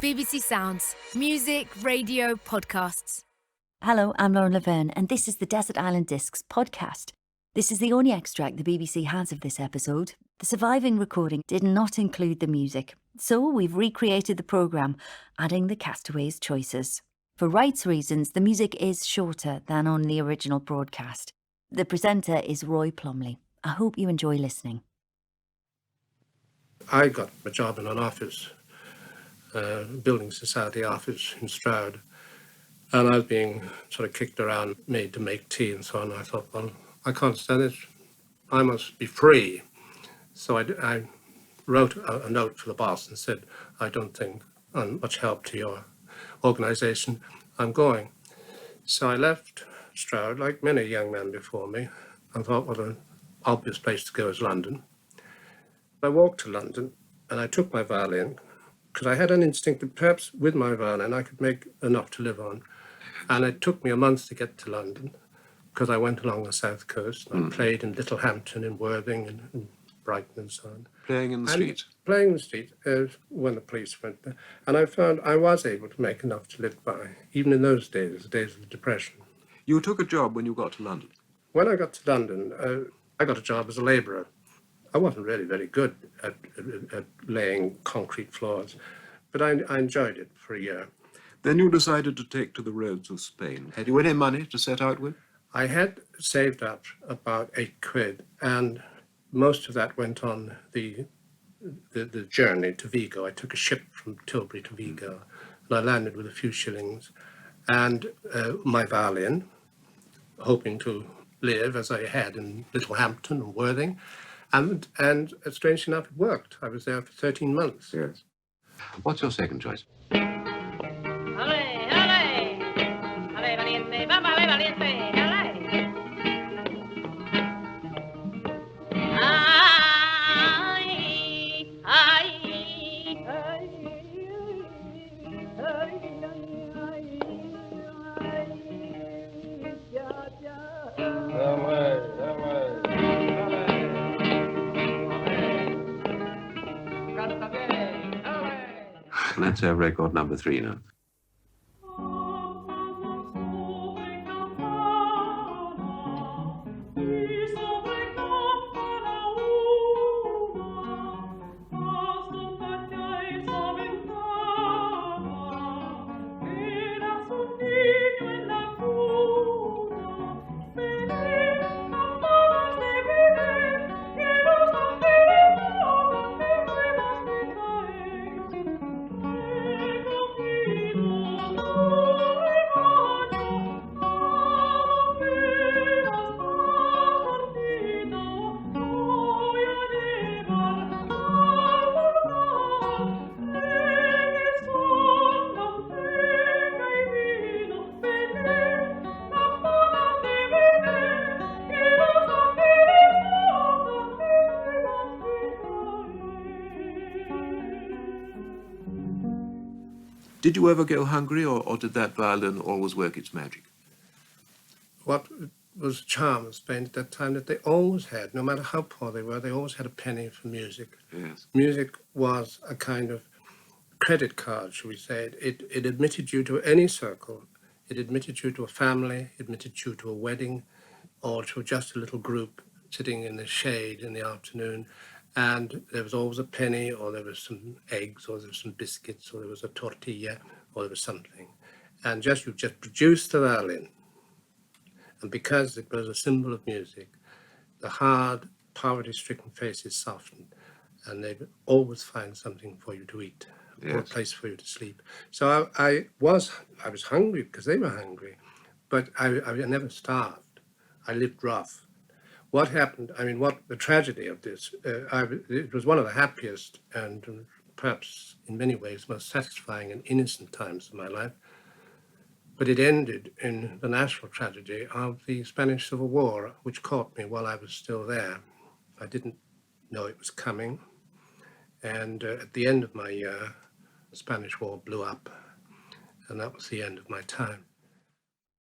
BBC Sounds. Music, radio, podcasts. Hello, I'm Lauren Laverne, and this is the Desert Island Discs podcast. This is the only extract the BBC has of this episode. The surviving recording did not include the music, so we've recreated the programme, adding the castaways' choices. For rights reasons, the music is shorter than on the original broadcast. The presenter is Roy Plomley. I hope you enjoy listening. I got a job in an office, building society office in Stroud, and I was being sort of kicked around, made to make tea and so on. I thought, well, I can't stand it. I must be free. So I wrote a note to the boss and said, I don't think I'm much help to your organisation. I'm going. So I left Stroud, like many young men before me, and thought, well, an obvious place to go is London. I walked to London and I took my violin because I had an instinct that perhaps with my violin I could make enough to live on. And it took me a month to get to London because I went along the south coast and I played in Littlehampton, in Worthing and Brighton and so on. Playing in the street? Playing in the street when the police went there. And I found I was able to make enough to live by, even in those days, the days of the Depression. You took a job when you got to London? When I got to London, I got a job as a labourer. I wasn't really very good at laying concrete floors, but I enjoyed it for a year. Then you decided to take to the roads of Spain. Had you any money to set out with? I had saved up about £8, and most of that went on the journey to Vigo. I took a ship from Tilbury to Vigo, and I landed with a few shillings and my violin, hoping to live as I had in Littlehampton and Worthing. And strangely enough, it worked. I was there for 13 months. Yes. What's your second choice? Let's have record number 3 now. Did you ever go hungry, or did that violin always work its magic? What was the charm of Spain at that time, that they always had, no matter how poor they were, they always had a penny for music. Yes. Music was a kind of credit card, shall we say. It admitted you to any circle. It admitted you to a family, admitted you to a wedding, or to just a little group sitting in the shade in the afternoon. And there was always a penny, or there was some eggs, or there was some biscuits, or there was a tortilla, or there was something. And you just produced the violin. And because it was a symbol of music, the hard, poverty-stricken faces softened, and they would always find something for you to eat, or a place for you to sleep. So I was hungry because they were hungry, but I never starved. I lived rough. What happened, what the tragedy of this, it was one of the happiest and perhaps in many ways most satisfying and innocent times of my life, but it ended in the national tragedy of the Spanish Civil War, which caught me while I was still there. I didn't know it was coming, and at the end of my year, the Spanish War blew up, and that was the end of my time.